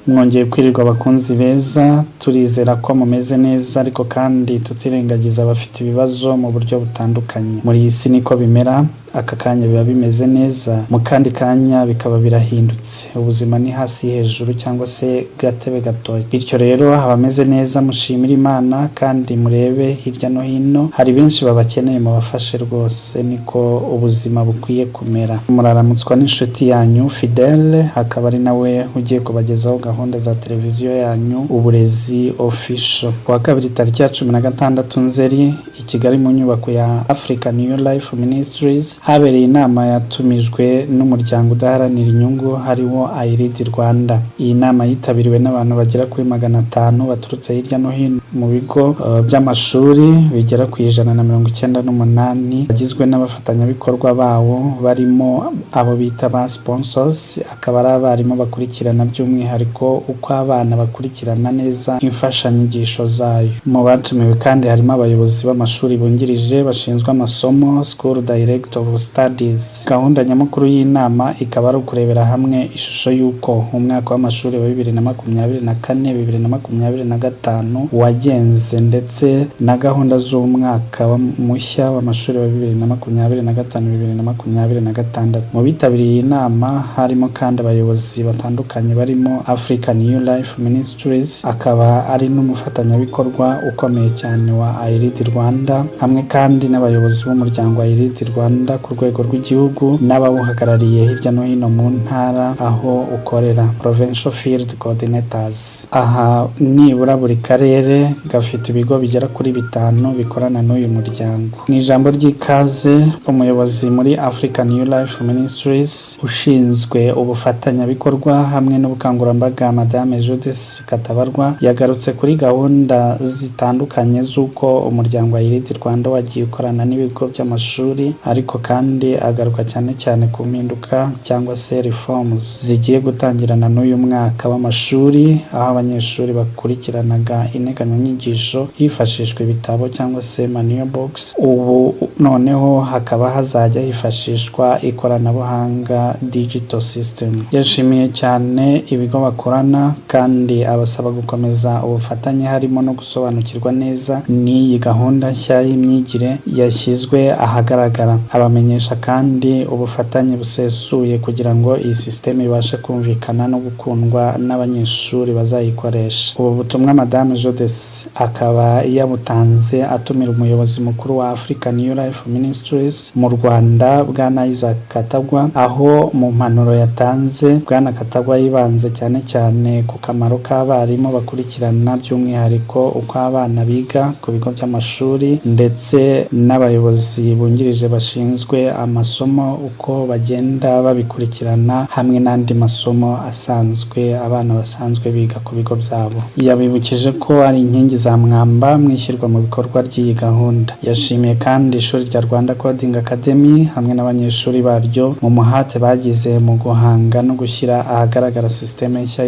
mwongeye kwirirwa abakunzi beza, turizera ko mumeze neza ariko kandi tutirengagiza abafite ibibazo mu buryo butandukanye. Muri iyi si niko bimera, aka kanya biba bimeze neza, mu kandi kanya bikaba birahindutse. Ubuzima ni hasi hejuru cyangwa se gatebe gatoya. Bityo rero abameze neza mushimira Imana kandi murebe hirya no hino, hari benshi babakeneye mubafashe rwose, niko ubuzima bukwiye kumera. Muraramutswa n'inshuti yanyu Fidele, hakaba ari nawe ugiye kubagezaho gahunda za televiziyo yanyu Uburezi Official. Kuwa kabiri tariki ya 16 Nzeri i Kigali mu nyubako ya African New Life Ministries habereye inama yatumijwe n'umuryango udaharanira inyungu hariwo IRID Rwanda. Iyi nama yitabiriwe n'abantu bagera kuri 500 baturutse hirya no hino mu bigo by'amashuri bigera ku 198 bagizwe n'abafatanyabikorwa bawo, barimo abo bita ba sponsors, akaba ari abarimu bakurikirana by'umwihariko uko abana bakurikirana neza imfashanyigisho zayo. Mu batumiwe kandi harimo abayobozi b'amashuri bungirije bashinzwe amasomo, school director of studies. Gahunda nyamukuru y'inama ikaba ari ukurebera hamwe ishusho y'uko umwaka w'amashuri wa 2024-2025 wagenze ndetse na gahunda z'umwaka mushya w'amashuri wa 2025-2026. Mu bitabiriye iyi nama harimo kandi abayobozi batandukanye barimo African New Life Ministries, akaba ari n'umufatanyabikorwa ukomeye cyane wa IRID Rwanda, hamwe kandi n'abayobozi b'umuryango wa IRID Rwanda ku rwego rw'igihugu n'abawuhagarariye hirya no hino mu ntara aho ukorera, Provincial Field Coordinators. Aha nibura buri karere gafite ibigo bigera kuri 5 bikorana n'uyu muryango. Mu ijambo ry'ikaze, umuyobozi muri African New Life Ministries ushinzwe ubufatanyabikorwa hamwe n'ubukangurambaga Madame Judith Katabarwa yagarutse kuri gahunda zitandukanye z'uko umuryango wa IRID Rwanda wagiye ukorana n'ibigo by'amashuri, ariko kandi agaruka cyane cyane ku mpinduka cyangwa se reforms zigiye gutangirana n'uyu mwaka w'amashuri, aho abanyeshuri bakurikiranaga integanyanyigisho hifashishwa ibitabo cyangwa se manual box. Ubu noneho hakaba hazajya hifashishwa ikoranabuhanga digital system. Yashimiye cyane ibigo bakorana kandi abasaba gukomeza ubufatanye, harimo no gusobanukirwa neza n'iyi gahunda nshya y'imyigire yashyizwe ahagaragara. Abamenyesha kandi ubufatanye busesuye kugira ngo iyi system ibashe kumvikana no gukundwa n'abanyeshuri bazayikoresha. Ubu butumwa Madame Judith akaba yabutanze atumira umuyobozi mukuru wa African New Life Ministries mu Rwanda, Bwana Isaac Katagwa, aho mu mpanuro yatanze Bwana Katagwa yibanze cyane cyane ku kamaro k'abarimu bakurikirana by'umwihariko uko abana biga ku bigo by'amashuri, ndetse n'abayobozi bungirije bashinzwe amasomo uko bagenda babikurikirana, hamwe n'andi masomo asanzwe abana basanzwe biga ku bigo byabo. Yabibukije ko ari inkingi za mwamba mwishyirwa mu bikorwa ry'iyi gahunda. Yashimiye kandi ishuri rya Rwanda Coding Academy hamwe n'abanyeshuri baryo mu muhate bagize mu guhanga no gushyira ahagaragara system nshya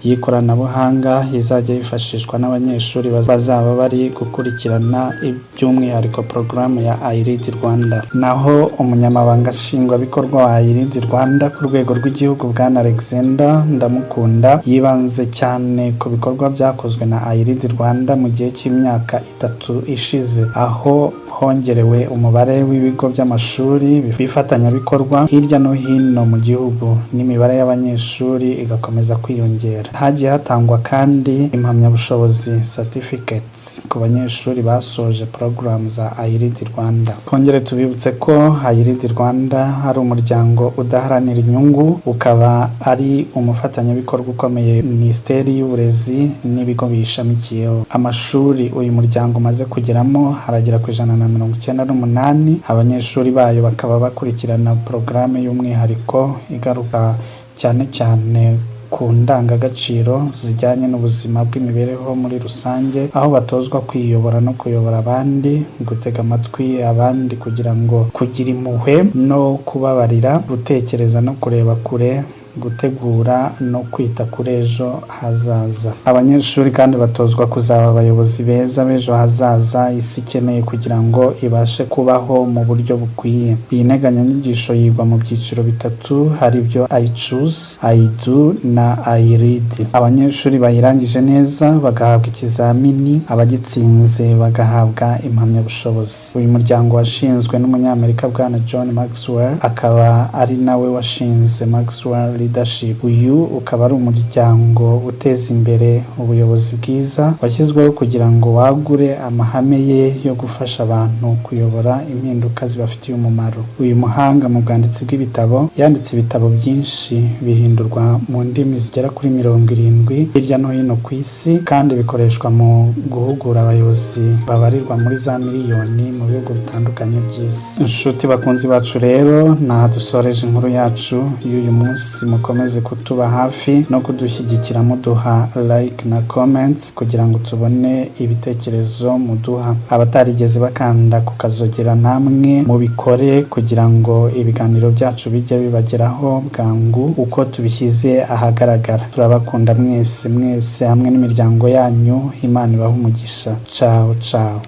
y'ikoranabuhanga izajya yifashishwa n'abanyeshuri bazaba bari gukurikirana by'umwihariko porogaramu ya IRID Rwanda. Naho umunyamabanga nshingwabikorwa wa IRID Rwanda ku rwego rw'igihugu Bwana Alexander Ndamukunda yibanze cyane ku bikorwa byakozwe na IRID Rwanda mu gihe cy'imyaka 3 ishize, aho hongerewe umubare w'ibigo by'amashuri bifatanyabikorwa hirya no hino mu gihugu n'imibare y'abanyeshuri igakomeza kwiyongera. Hagiye hatangwa kandi impamyabushobozi certificates ku banyeshuri basoje program za IRID Rwanda. Kongere tubibutse ko IRID Rwanda ari umuryango udaharanira inyungu, ukaba ari umufatanyabikorwa ukomeye Minisiteri y'Uburezi n'ibigo biyishamikiyeho. Amashuri uyu muryango umaze kugeramo haragera ku 198. Abanyeshuri bayo bakaba bakurikirana porogaramu y'umwihariko igaruka cyane cyane ku ndangagaciro zijyanye n'ubuzima bw'imibereho muri rusange, aho batozwa kwiyobora no kuyobora abandi, gutega amatwi abandi kugira ngo kugira impuhwe no kubabarira, gutekereza no kureba kure gutegura no kwita kuri ejo hazaza. Abanyeshuri kandi batozwa kuzaba abayobozi beza b'ejo hazaza isi ikeneye kugira ngo ibashe kubaho mu buryo bukwiye. Iyi nteganyanyigisho yigwa mu byiciro bitatu, hari byo I choose, I do na I read. Abanyeshuri bayirangije neza bagahabwa ikizamini, abagitsinze bagahabwa impamyabushobozi. Uyu muryango washinzwe n'umunyamerika bwana John Maxwell, akaba ari nawe washinze Maxwell Leadership. Uyu ukaba ari umuryango uteza imbere ubuyobozi bwiza, washyizweho kugira ngo wagure amahame ye yo gufasha abantu kuyobora impinduka zibafitiye umumaro. Uyu muhanga mu bwanditsi bw'ibitabo yanditse ibitabo byinshi bihindurwa mu ndimi zigera kuri 70 hirya no hino ku isi, kandi bikoreshwa mu guhugura abayobozi babarirwa muri za miliyoni mu bihugu bitandukanye by'isi. Inshuti bakunzi bacu rero, naha dusoreje inkuru yacu y'uyu munsi. Mukomeze kutuba hafi no kudushyigikira muduha like na comments kugira ngo tubone ibitekerezo muduha. Abatarigeze bakanda kukazogera namwe mubikore kugira ngo ibiganiro byacu bijye bibageraho bwangu uko tubishyize ahagaragara. Turabakunda mwese hamwe n'imiryango yanyu. Imana ibahe umugisha. Ciao ciao.